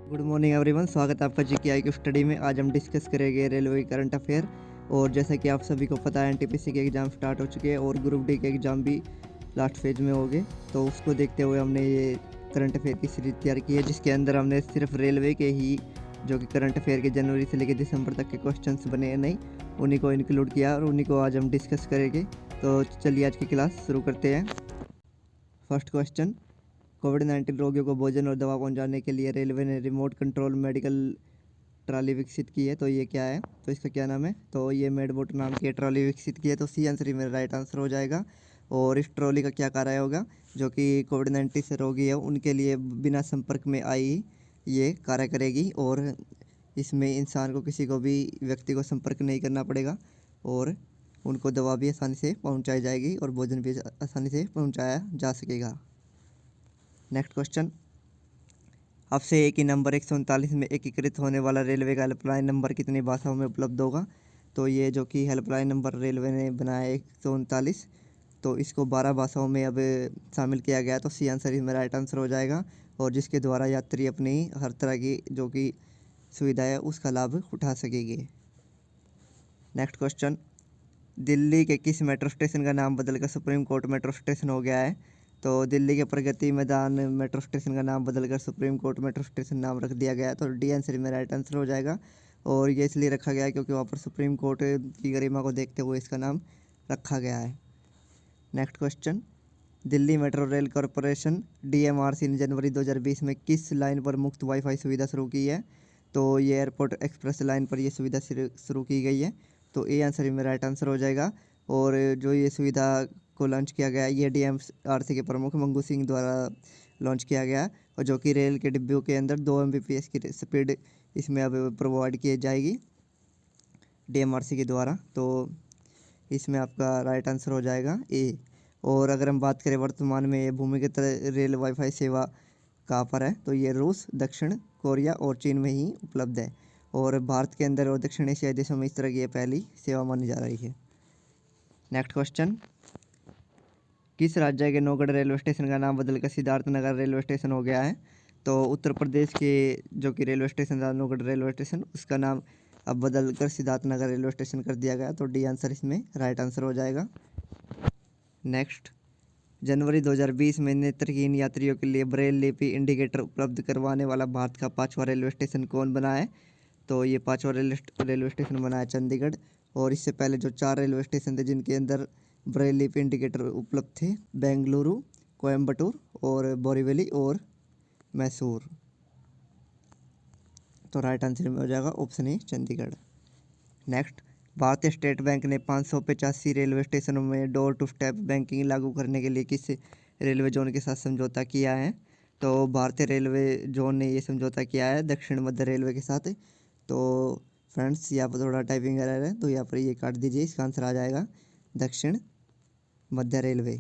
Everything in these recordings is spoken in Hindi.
गुड मॉर्निंग एवरीवन, स्वागत है आपका जीकेआई की स्टडी में। आज हम डिस्कस करेंगे रेलवे करंट अफेयर। और जैसा कि आप सभी को पता है, एनटीपीसी के एग्ज़ाम स्टार्ट हो चुके हैं और ग्रुप डी के एग्ज़ाम भी लास्ट फेज में हो गए। तो उसको देखते हुए हमने ये करंट अफेयर की सीरीज तैयार की है, जिसके अंदर हमने सिर्फ रेलवे के ही जो कि करंट अफेयर के जनवरी से लेकर दिसंबर तक के क्वेश्चंस बने हैं नहीं, उन्हीं को इंक्लूड किया और उन्हीं को आज हम डिस्कस करेंगे। तो चलिए आज की क्लास शुरू करते हैं। फर्स्ट क्वेश्चन, कोविड-19 रोगियों को भोजन और दवा पहुंचाने के लिए रेलवे ने रिमोट कंट्रोल मेडिकल ट्रॉली विकसित की है। तो ये क्या है, तो इसका क्या नाम है? तो ये मेडबोट नाम की ट्रॉली विकसित की है। तो सी आंसर ही मेरा राइट आंसर हो जाएगा। और इस ट्रॉली का क्या कार्य होगा? जो कि कोविड-19 से रोगी है उनके लिए बिना संपर्क में आई ये कार्य करेगी। और इसमें इंसान को, किसी को भी व्यक्ति को संपर्क नहीं करना पड़ेगा और उनको दवा भी आसानी से पहुँचाई जाएगी और भोजन भी आसानी से पहुँचाया जा सकेगा। नेक्स्ट क्वेश्चन, आपसे एक ही नंबर 139 में एकीकृत होने वाला रेलवे का हेल्पलाइन नंबर कितनी भाषाओं में उपलब्ध होगा? तो ये जो कि हेल्पलाइन नंबर रेलवे ने बनाया है 139, तो इसको 12 भाषाओं में अब शामिल किया गया। तो सी आंसर ही मेरा राइट आंसर हो जाएगा। और जिसके द्वारा यात्री अपनी हर तरह की जो कि सुविधा है उसका लाभ उठा सकेंगे। नेक्स्ट क्वेश्चन, दिल्ली के किस मेट्रो स्टेशन का नाम बदलकर सुप्रीम कोर्ट मेट्रो स्टेशन हो गया है? तो दिल्ली के प्रगति मैदान मेट्रो स्टेशन का नाम बदलकर सुप्रीम कोर्ट मेट्रो स्टेशन नाम रख दिया गया है। तो डी आंसर में राइट आंसर हो जाएगा। और ये इसलिए रखा गया है क्योंकि वहाँ पर सुप्रीम कोर्ट की गरिमा को देखते हुए इसका नाम रखा गया है। Next question, Delhi metro rail corporation DMRC ने जनवरी 2020 में किस लाइन पर मुफ्त वाईफाई सुविधा शुरू की है? तो ये एयरपोर्ट एक्सप्रेस लाइन पर ये सुविधा शुरू की गई है। तो ए आंसर ही मेरा राइट आंसर हो जाएगा। और जो ये सुविधा को लॉन्च किया गया है, ये DMRC के प्रमुख मंगू सिंह द्वारा लॉन्च किया गया है। और जो कि रेल के डिब्बों के अंदर 2 Mbps की स्पीड इसमें अब प्रोवाइड की जाएगी DMRC के द्वारा। तो इसमें आपका राइट आंसर हो जाएगा ए। और अगर हम बात करें वर्तमान में ये भूमिगत रेल वाईफाई सेवा कहाँ पर है, तो ये रूस, दक्षिण कोरिया और चीन में ही उपलब्ध है। और भारत के अंदर और दक्षिण एशियाई देशों में इस तरह की ये पहली सेवा मानी जा रही है। नेक्स्ट क्वेश्चन, किस राज्य के नौगढ़ रेलवे स्टेशन का नाम बदलकर सिद्धार्थनगर रेलवे स्टेशन हो गया है? तो उत्तर प्रदेश के जो कि रेलवे स्टेशन था नौगढ़ रेलवे स्टेशन, उसका नाम अब बदलकर सिद्धार्थनगर रेलवे स्टेशन कर दिया गया। तो डी आंसर इसमें राइट आंसर हो जाएगा। नेक्स्ट, जनवरी 2020 में नेत्रहीन यात्रियों के लिए ब्रेल लिपि इंडिकेटर उपलब्ध करवाने वाला भारत का 5वां रेलवे स्टेशन कौन बना है? तो ये 5वां रेलवे स्टेशन बना है चंडीगढ़। और इससे पहले जो 4 रेलवे स्टेशन थे जिनके अंदर ब्रेल लिपि इंडिकेटर उपलब्ध थे, बेंगलुरु, कोयम्बटूर और बोरीवली और मैसूर। तो राइट आंसर में हो जाएगा ऑप्शन ए चंडीगढ़। नेक्स्ट, भारतीय स्टेट बैंक ने 585 रेलवे स्टेशनों में डोर टू स्टेप बैंकिंग लागू करने के लिए किस रेलवे जोन के साथ समझौता किया है? तो भारतीय रेलवे जोन ने ये समझौता किया है दक्षिण मध्य रेलवे के साथ। तो फ्रेंड्स, यहाँ पर थोड़ा टाइपिंग एरर है, तो यहाँ पर ये काट दीजिए, इसका आंसर आ जाएगा दक्षिण मध्य रेलवे।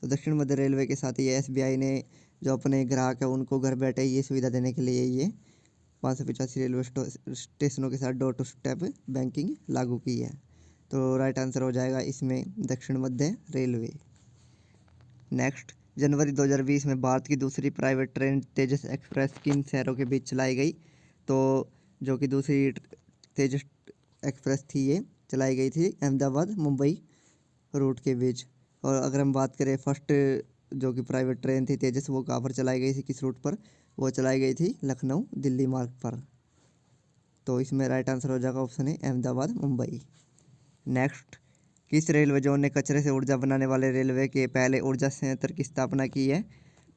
तो दक्षिण मध्य रेलवे के साथ ये SBI ने जो अपने ग्राहक है उनको घर बैठे ये सुविधा देने के लिए ये 585 रेलवे स्टेशनों के साथ डोर टू स्टेप बैंकिंग लागू की है। तो राइट आंसर हो जाएगा इसमें दक्षिण मध्य रेलवे। नेक्स्ट, जनवरी 2020 में भारत की दूसरी प्राइवेट ट्रेन तेजस एक्सप्रेस किन शहरों के बीच चलाई गई? तो जो कि दूसरी तेजस एक्सप्रेस थी ये चलाई गई थी अहमदाबाद मुंबई रूट के बीच। और अगर हम बात करें फर्स्ट जो कि प्राइवेट ट्रेन थी तेजस, वो कहाँ पर चलाई गई थी, किस रूट पर? वो चलाई गई थी लखनऊ दिल्ली मार्ग पर। तो इसमें राइट आंसर हो जाएगा ऑप्शन है अहमदाबाद मुंबई। नेक्स्ट, किस रेलवे जोन ने कचरे से ऊर्जा बनाने वाले रेलवे के पहले ऊर्जा संयंत्र की स्थापना की है?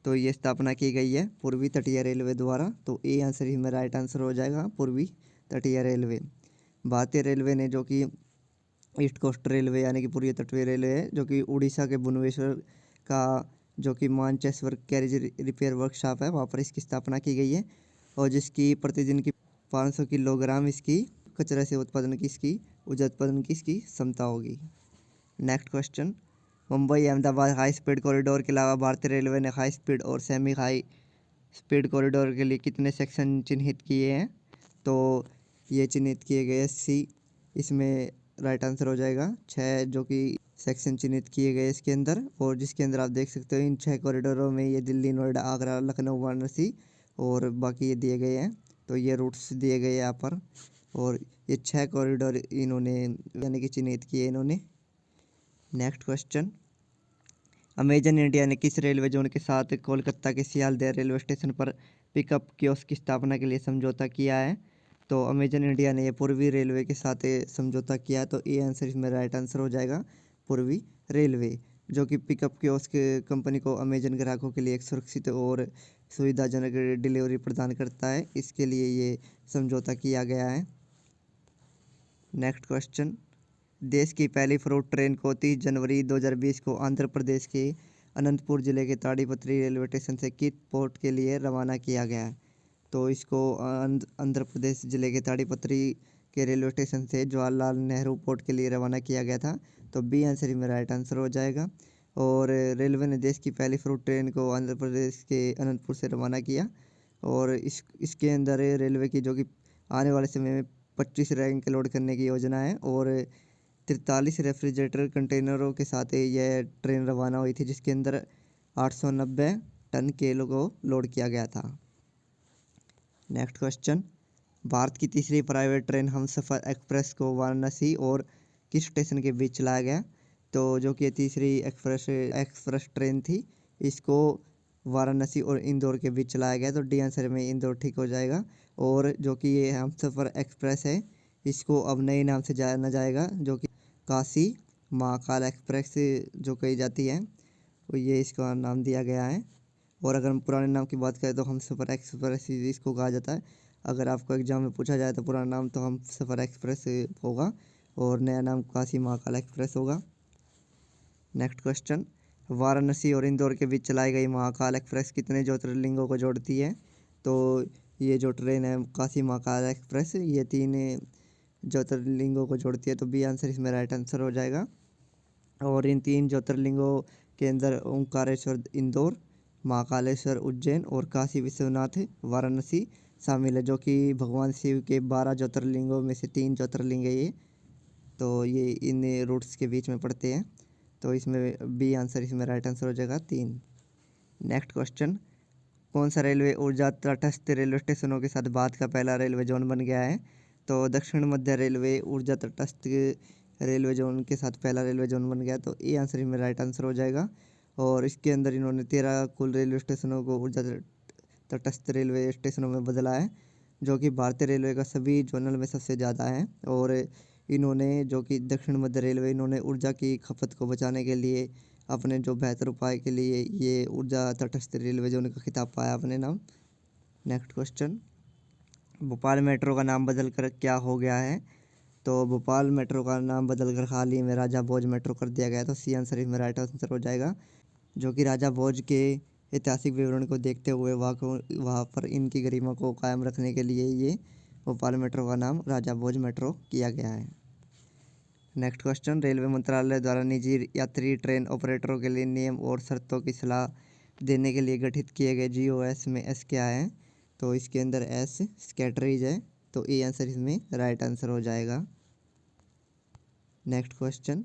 तो ये स्थापना की गई है पूर्वी तटीय रेलवे द्वारा। तो ए आंसर ही में राइट आंसर हो जाएगा पूर्वी तटीय रेलवे। भारतीय रेलवे ने जो कि ईस्ट कोस्ट रेलवे यानी कि पूर्वी तटीय रेलवे है, जो कि उड़ीसा के भुवनेश्वर का जो कि मानचेस्वर कैरेज रिपेयर वर्कशॉप है, वहाँ पर इसकी स्थापना की गई है। और जिसकी प्रतिदिन की 500 किलोग्राम इसकी कचरे से उत्पादन की इसकी ऊर्जा उत्पादन की इसकी क्षमता होगी। Next question, Mumbai Ahmedabad high speed corridor के अलावा भारतीय रेलवे ने हाई स्पीड और सेमी हाई स्पीड कॉरिडोर के लिए कितने सेक्शन चिन्हित किए हैं? तो ये चिन्हित किए गए सी, इसमें राइट आंसर हो जाएगा 6 जो कि सेक्शन चिन्हित किए गए इसके अंदर। और जिसके अंदर आप देख सकते हो इन 6 कॉरिडोरों में ये दिल्ली, नोएडा, आगरा, लखनऊ, वाराणसी और बाकी ये दिए गए हैं। तो ये रूट्स दिए गए हैं यहाँ पर, और ये 6 कॉरिडोर इन्होंने यानी कि चिन्हित किए इन्होंने। नेक्स्ट क्वेश्चन, अमेजन इंडिया ने किस रेलवे जोन के साथ कोलकाता के सियालदह रेलवे स्टेशन पर पिकअप कियोस्क की स्थापना के लिए समझौता किया है? तो अमेजन इंडिया ने ये पूर्वी रेलवे के साथ समझौता किया है। तो ये आंसर इसमें राइट आंसर हो जाएगा, पूर्वी रेलवे, जो कि पिकअप कियोस्क कंपनी को अमेजन ग्राहकों के लिए एक सुरक्षित और सुविधाजनक डिलीवरी प्रदान करता है। इसके लिए ये समझौता किया गया है। नेक्स्ट क्वेश्चन, देश की पहली फ्रूट ट्रेन को 30 जनवरी 2020 को आंध्र प्रदेश के अनंतपुर जिले के ताड़ीपत्री रेलवे स्टेशन से किस पोर्ट के लिए रवाना किया गया है? तो इसको आंध्र प्रदेश जिले के ताड़ीपत्री के रेलवे स्टेशन से जवाहरलाल नेहरू पोर्ट के लिए रवाना किया गया था। तो बी आंसर में राइट आंसर हो जाएगा। और रेलवे ने देश की पहली फ्रूट ट्रेन को आंध्र प्रदेश के अनंतपुर से रवाना किया। और इसके अंदर रेलवे की जो कि आने वाले समय में 25 रैंक लोड करने की योजना है, और 43 रेफ्रिजरेटर कंटेनरों के साथ यह ट्रेन रवाना हुई थी, जिसके अंदर 890 टन केलों को लोड किया गया था। नेक्स्ट क्वेश्चन, भारत की तीसरी प्राइवेट ट्रेन हमसफर एक्सप्रेस को वाराणसी और किस स्टेशन के बीच चलाया गया? तो जो कि तीसरी एक्सप्रेस ट्रेन थी, इसको वाराणसी और इंदौर के बीच चलाया गया। तो डी आंसर में इंदौर ठीक हो जाएगा। और जो कि ये हमसफर एक्सप्रेस है, इसको अब नए नाम से जाना जाएगा, जो कि काशी महाकाल एक्सप्रेस जो कही जाती है, तो ये इसका नाम दिया गया है। और अगर हम पुराने नाम की बात करें तो हमसफर एक्सप्रेस इसको कहा जाता है। अगर आपको एग्जाम में पूछा जाए तो पुराना नाम तो हमसफर एक्सप्रेस होगा, और नया नाम काशी महाकाल एक्सप्रेस होगा। नेक्स्ट क्वेश्चन, वाराणसी और इंदौर के बीच चलाई गई महाकाल एक्सप्रेस कितने ज्योतिर्लिंगों को जोड़ती है? तो ये जो ट्रेन है काशी महाकाल एक्सप्रेस, ये 3 ज्योतिर्लिंगों को जोड़ती है। तो बी आंसर इसमें राइट आंसर हो जाएगा। और इन 3 ज्योतिर्लिंगों के अंदर ओंकारेश्वर इंदौर, महाकालेश्वर उज्जैन और काशी विश्वनाथ वाराणसी शामिल है, जो कि भगवान शिव के 12 ज्योतिर्लिंगों में से 3 ज्योतिर्लिंग है ये। तो ये इन रूट्स के बीच में पड़ते हैं। तो इसमें बी आंसर इसमें राइट आंसर हो जाएगा 3। नेक्स्ट क्वेश्चन, कौन सा रेलवे ऊर्जा तटस्थ रेलवे स्टेशनों के साथ भारत का पहला रेलवे जोन बन गया है? तो दक्षिण मध्य रेलवे ऊर्जा तटस्थ रेलवे जोन के साथ पहला रेलवे जोन बन गया। तो ए आंसर इसमें राइट आंसर हो जाएगा। और इसके अंदर इन्होंने 13 कुल रेलवे स्टेशनों को ऊर्जा तटस्थ रेलवे स्टेशनों में बदला है, जो कि भारतीय रेलवे का सभी जोनल में सबसे ज़्यादा है। और इन्होंने जो कि दक्षिण मध्य रेलवे, इन्होंने ऊर्जा की खपत को बचाने के लिए अपने जो बेहतर उपाय के लिए ये ऊर्जा तटस्थ रेलवे जोन का खिताब पाया अपने नाम। नेक्स्ट क्वेश्चन, भोपाल मेट्रो का नाम बदल कर क्या हो गया है? तो भोपाल मेट्रो का नाम बदल कर हाल ही में राजा भोज मेट्रो कर दिया गया। तो सी आंसर इसमें राइट आंसर हो जाएगा, जो कि राजा भोज के ऐतिहासिक विवरण को देखते हुए वहाँ पर इनकी गरिमा को कायम रखने के लिए ये भोपाल मेट्रो का नाम राजा भोज मेट्रो किया गया है। नेक्स्ट क्वेश्चन, रेलवे मंत्रालय द्वारा निजी यात्री ट्रेन ऑपरेटरों के लिए नियम और शर्तों की सलाह देने के लिए गठित किए गए GOS में एस क्या है? तो इसके अंदर एस स्कैटरीज है। तो ए आंसर इसमें राइट आंसर हो जाएगा। नेक्स्ट क्वेश्चन,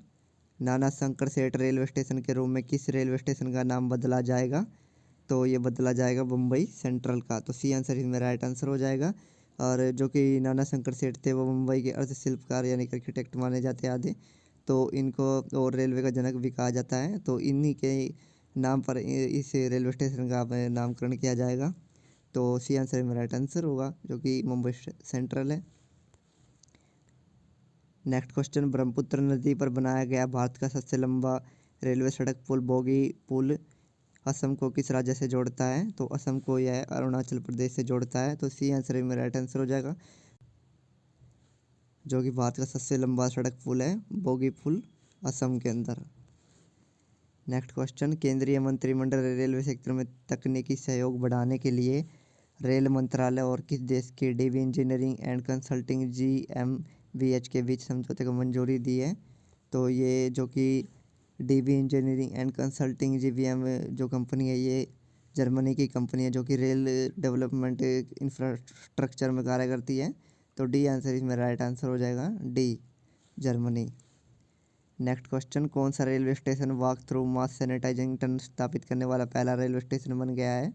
नाना शंकर सेठ रेलवे स्टेशन के रूप में किस रेलवे स्टेशन का नाम बदला जाएगा? तो ये बदला जाएगा मुंबई सेंट्रल का। तो सी आंसर इसमें राइट आंसर हो जाएगा। और जो कि नाना शंकर सेठ थे, वो मुंबई के अर्थ शिल्पकार यानी कि आर्किटेक्ट माने जाते आधे। तो इनको और रेलवे का जनक भी कहा जाता है। तो इन्हीं के नाम पर इस रेलवे स्टेशन का नामकरण किया जाएगा। तो सी आंसर में राइट आंसर होगा, जो कि मुंबई सेंट्रल है। नेक्स्ट क्वेश्चन, ब्रह्मपुत्र नदी पर बनाया गया भारत का सबसे लंबा रेलवे सड़क पुल बोगी पुल असम को किस राज्य से जोड़ता है? तो असम को यह अरुणाचल प्रदेश से जोड़ता है। तो सी आंसर में राइट आंसर हो जाएगा, जो कि भारत का सबसे लंबा सड़क पुल है बोगी पुल असम के अंदर। नेक्स्ट क्वेश्चन, केंद्रीय मंत्रिमंडल रेलवे सेक्टर में तकनीकी सहयोग बढ़ाने के लिए रेल मंत्रालय और किस देश की DV engineering and consulting GmbH के बीच समझौते को मंजूरी दी है? तो ये जो कि DV engineering and consulting GVM जो कंपनी है, ये जर्मनी की कंपनी है, जो कि रेल डेवलपमेंट इंफ्रास्ट्रक्चर में कार्य करती है। तो डी आंसर इसमें राइट आंसर हो जाएगा, डी जर्मनी। नेक्स्ट क्वेश्चन, कौन सा रेलवे स्टेशन वॉक थ्रू मास सैनिटाइजिंग टन स्थापित करने वाला पहला रेलवे स्टेशन बन गया है?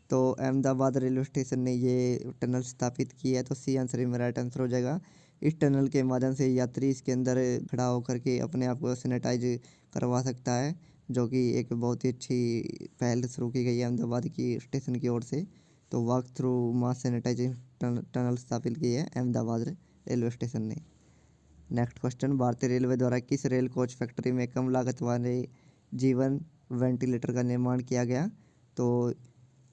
तो अहमदाबाद रेलवे स्टेशन ने ये टनल स्थापित की है। तो सी आंसर में राइट आंसर हो जाएगा। इस टनल के माध्यम से यात्री इसके अंदर खड़ा होकर के अपने आप को सैनिटाइज करवा सकता है, जो कि एक बहुत ही अच्छी पहल शुरू की गई है अहमदाबाद की स्टेशन की ओर से। तो वॉक थ्रू मास सैनिटाइजिंग टनल स्थापित की है अहमदाबाद रेलवे स्टेशन ने। नेक्स्ट क्वेश्चन, भारतीय रेलवे द्वारा किस रेल कोच फैक्ट्री में कम लागत वाले जीवन वेंटिलेटर का निर्माण किया गया? तो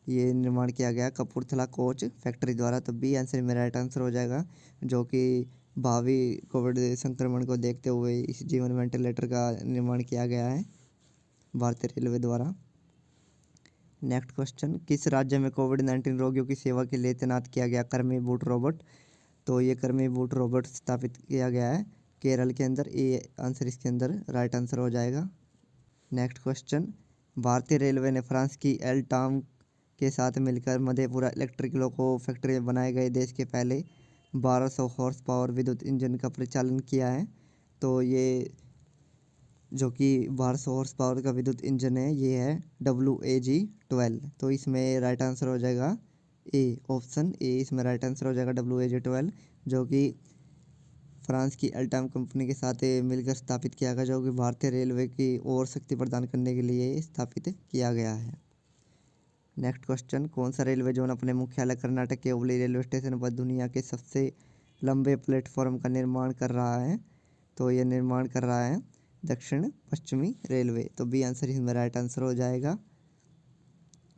ये निर्माण किया गया कपूरथला कोच फैक्ट्री द्वारा। तो बी आंसर में राइट आंसर हो जाएगा, जो कि भावी कोविड संक्रमण को देखते हुए इस जीवन वेंटिलेटर का निर्माण किया गया है भारतीय रेलवे द्वारा। नेक्स्ट क्वेश्चन, किस राज्य में कोविड-19 रोगियों की सेवा के लिए तैनात किया गया कर्मी बूट रोबोट? तो ये कर्मी बूट रोबोट स्थापित किया गया है केरल के अंदर। ये आंसर इसके अंदर राइट आंसर हो जाएगा। नेक्स्ट क्वेश्चन, भारतीय रेलवे ने फ्रांस की एल्टाम के साथ मिलकर मधेपुरा इलेक्ट्रिक लोको फैक्ट्री में बनाए गए देश के पहले 1200 हॉर्स पावर विद्युत इंजन का परिचालन किया है। तो ये जो कि 1200 हॉर्स पावर का विद्युत इंजन है, ये है WAG-12। तो इसमें राइट आंसर हो जाएगा ए, ऑप्शन ए इसमें राइट आंसर हो जाएगा WAG-12, जो कि फ्रांस की अल्टाम कंपनी के साथ मिलकर स्थापित किया गया, जो कि भारतीय रेलवे की और शक्ति प्रदान करने के लिए स्थापित किया गया है। नेक्स्ट क्वेश्चन, कौन सा रेलवे जोन अपने मुख्यालय कर्नाटक के हुबली रेलवे स्टेशन पर दुनिया के सबसे लंबे प्लेटफॉर्म का निर्माण कर रहा है? तो ये निर्माण कर रहा है दक्षिण पश्चिमी रेलवे। तो बी आंसर इसमें राइट आंसर हो जाएगा,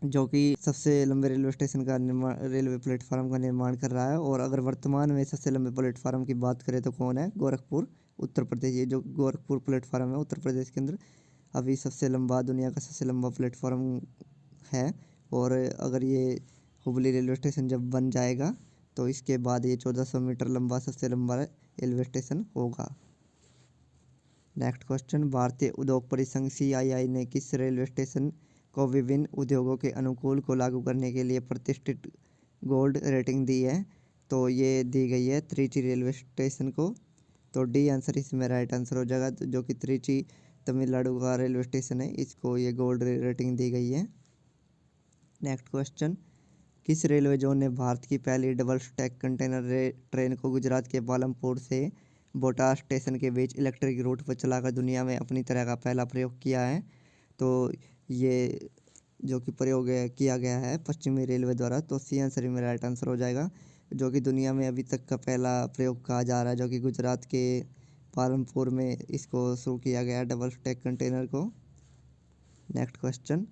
जो कि सबसे लंबे रेलवे स्टेशन का निर्माण रेलवे प्लेटफॉर्म का निर्माण कर रहा है। और अगर वर्तमान में सबसे लंबे प्लेटफॉर्म की बात करें तो कौन है? गोरखपुर उत्तर प्रदेश। ये जो गोरखपुर प्लेटफॉर्म है उत्तर प्रदेश के अंदर अभी सबसे लंबा, दुनिया का सबसे लंबा प्लेटफॉर्म है। और अगर ये हुबली रेलवे स्टेशन जब बन जाएगा तो इसके बाद ये 1400 मीटर लंबा सबसे लंबा रेलवे स्टेशन होगा। नेक्स्ट क्वेश्चन, भारतीय उद्योग परिसंघ CII ने किस रेलवे स्टेशन को विभिन्न उद्योगों के अनुकूल को लागू करने के लिए प्रतिष्ठित गोल्ड रेटिंग दी है? तो ये दी गई है त्रिची रेलवे स्टेशन को। तो डी आंसर इसमें राइट आंसर हो जाएगा, जो कि त्रिची तमिलनाडु का रेलवे स्टेशन है, इसको ये गोल्ड रेटिंग दी गई है। नेक्स्ट क्वेश्चन, किस रेलवे जोन ने भारत की पहली डबल स्टैक कंटेनर ट्रेन को गुजरात के पालमपुर से बोटाड स्टेशन के बीच इलेक्ट्रिक रूट पर चलाकर दुनिया में अपनी तरह का पहला प्रयोग किया है? तो ये जो कि प्रयोग किया गया है पश्चिमी रेलवे द्वारा। तो सी आंसर में राइट आंसर हो जाएगा, जो कि दुनिया में अभी तक का पहला प्रयोग कहा जा रहा है, जो कि गुजरात के पालमपुर में इसको शुरू किया गया डबल स्टैक कंटेनर को। Next question,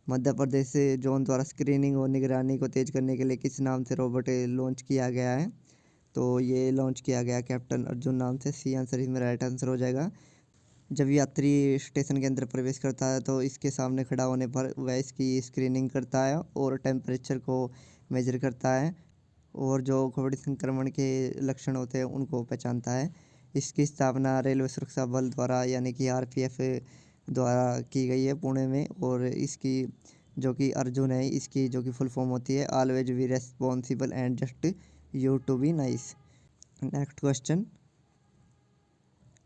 Madhya Pradesh zone द्वारा स्क्रीनिंग और निगरानी को तेज करने के लिए किस नाम से रोबोट लॉन्च किया गया है? तो ये लॉन्च किया गया कैप्टन अर्जुन नाम से। सी आंसर इसमें राइट आंसर हो जाएगा। जब यात्री स्टेशन के अंदर प्रवेश करता है तो इसके सामने खड़ा होने पर वह इसकी स्क्रीनिंग करता है और टेम्परेचर को मेजर करता है, और जो कोविड संक्रमण के लक्षण होते हैं उनको पहचानता है। इसकी स्थापना रेलवे सुरक्षा बल द्वारा यानी कि RPF द्वारा की गई है पुणे में। और इसकी जो कि अर्जुन है, इसकी जो कि फुल फॉर्म होती है always be responsible and just you to be nice. Next question,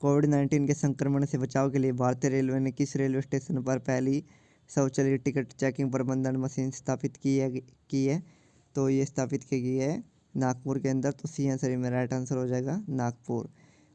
कोविड-19 के संक्रमण से बचाव के लिए भारतीय रेलवे ने किस रेलवे स्टेशन पर पहली स्वचालित टिकट चेकिंग प्रबंधन मशीन स्थापित की है? तो ये स्थापित की गई है नागपुर के अंदर। तो सी आंसर में राइट आंसर हो जाएगा नागपुर।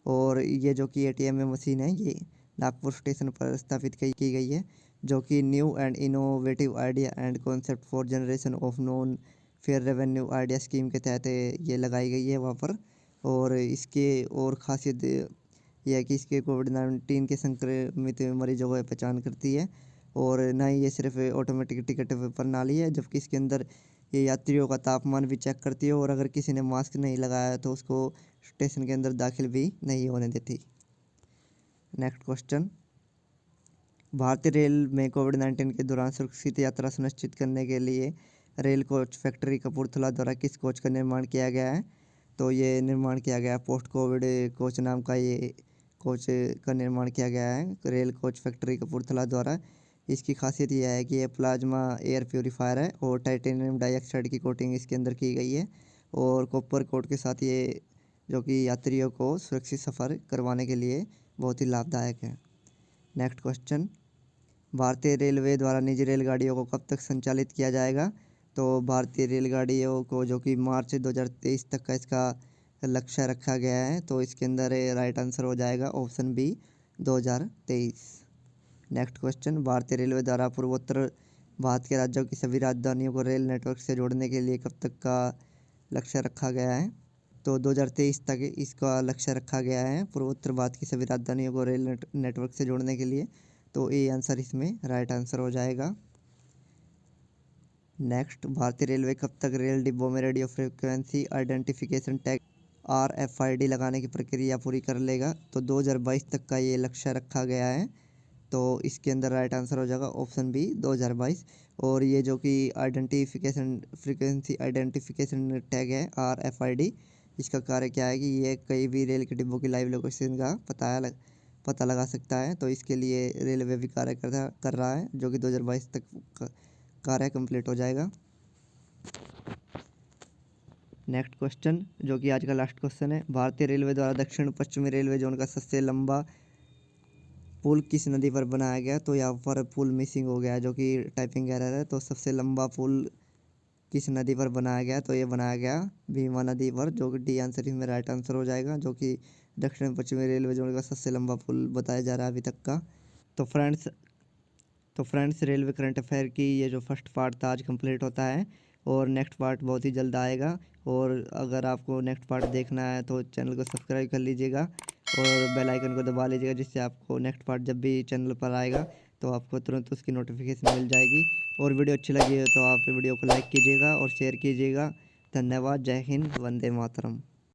और ये जो कि ATM मशीन है, ये नागपुर स्टेशन पर स्थापित की गई है, जो कि new and innovative idea and concept for generation of non fair revenue idea scheme के तहत ये लगाई गई है वहाँ पर। और इसके और खासियत यह है कि इसके कोविड-19 के संक्रमित मरीजों को पहचान करती है। और ना ही ये सिर्फ ऑटोमेटिक टिकट प्रणाली है, जबकि इसके अंदर ये यात्रियों का तापमान भी चेक करती है, और अगर किसी ने मास्क नहीं लगाया तो उसको स्टेशन के अंदर दाखिल भी नहीं होने देती। नेक्स्ट क्वेश्चन, भारतीय रेल में कोविड-19 के दौरान सुरक्षित यात्रा सुनिश्चित करने के लिए रेल कोच फैक्ट्री कपूरथला द्वारा किस कोच का निर्माण किया गया है? तो ये निर्माण किया गया पोस्ट कोविड कोच नाम का ये कोच का निर्माण किया गया है रेल कोच फैक्ट्री कपूरथला द्वारा। इसकी खासियत यह है कि यह प्लाज्मा एयर प्योरीफायर है और टाइटेनियम डाइऑक्साइड की कोटिंग इसके अंदर की गई है, और कॉपर कोट के साथ ये जो कि यात्रियों को सुरक्षित सफ़र करवाने के लिए बहुत ही लाभदायक है। नेक्स्ट क्वेश्चन, भारतीय रेलवे द्वारा निजी रेलगाड़ियों को कब तक संचालित किया जाएगा? तो भारतीय रेलगाड़ियों को जो कि मार्च 2023 तक का इसका लक्ष्य रखा गया है, तो इसके अंदर राइट आंसर हो जाएगा ऑप्शन बी 2023। नेक्स्ट क्वेश्चन, भारतीय रेलवे द्वारा पूर्वोत्तर भारत के राज्यों की सभी राजधानियों को रेल नेटवर्क से जोड़ने के लिए कब तक का लक्ष्य रखा गया है? तो 2023 तक इसका लक्ष्य रखा गया है पूर्वोत्तर भारत की सभी राजधानियों को रेल नेटवर्क से जोड़ने के लिए। तो ए आंसर इसमें राइट आंसर हो जाएगा। नेक्स्ट, भारतीय रेलवे कब तक रेल डिब्बों में radio frequency identification tag RFID लगाने की प्रक्रिया पूरी कर लेगा? तो 2022 तक का ये लक्ष्य रखा गया है। तो इसके अंदर राइट आंसर हो जाएगा ऑप्शन बी 2022। और ये जो कि आइडेंटिफिकेशन फ्रिक्वेंसी आइडेंटिफिकेशन टैग है RFID, इसका कार्य क्या है कि ये कई भी रेल के डिब्बों की लाइव लोकेशन का पता लगा सकता है। तो इसके लिए रेलवे भी कार्य कर रहा है, जो कि 2022 तक कार्य कंप्लीट हो जाएगा। नेक्स्ट क्वेश्चन, जो कि आज का लास्ट क्वेश्चन है, भारतीय रेलवे द्वारा दक्षिण पश्चिमी रेलवे जोन का सबसे लंबा पुल किस नदी पर बनाया गया? तो यहाँ पर पुल मिसिंग हो गया है, जो कि टाइपिंग एरर है। तो सबसे लंबा पुल किस नदी पर बनाया गया? तो ये बनाया गया भीमा नदी पर, जो कि डी आंसर इसमें राइट आंसर हो जाएगा, जो कि दक्षिण पश्चिमी रेलवे जोन का सबसे लंबा पुल बताया जा रहा है अभी तक का। तो फ्रेंड्स रेलवे करंट अफेयर की ये जो फर्स्ट पार्ट था आज कंप्लीट होता है, और नेक्स्ट पार्ट बहुत ही जल्द आएगा। और अगर आपको नेक्स्ट पार्ट देखना है तो चैनल को सब्सक्राइब कर लीजिएगा और बेल आइकन को दबा लीजिएगा, जिससे आपको नेक्स्ट पार्ट जब भी चैनल पर आएगा तो आपको तुरंत उसकी नोटिफिकेशन मिल जाएगी। और वीडियो अच्छी लगी है तो आप वीडियो को लाइक कीजिएगा और शेयर कीजिएगा। धन्यवाद। जय हिंद। वंदे मातरम।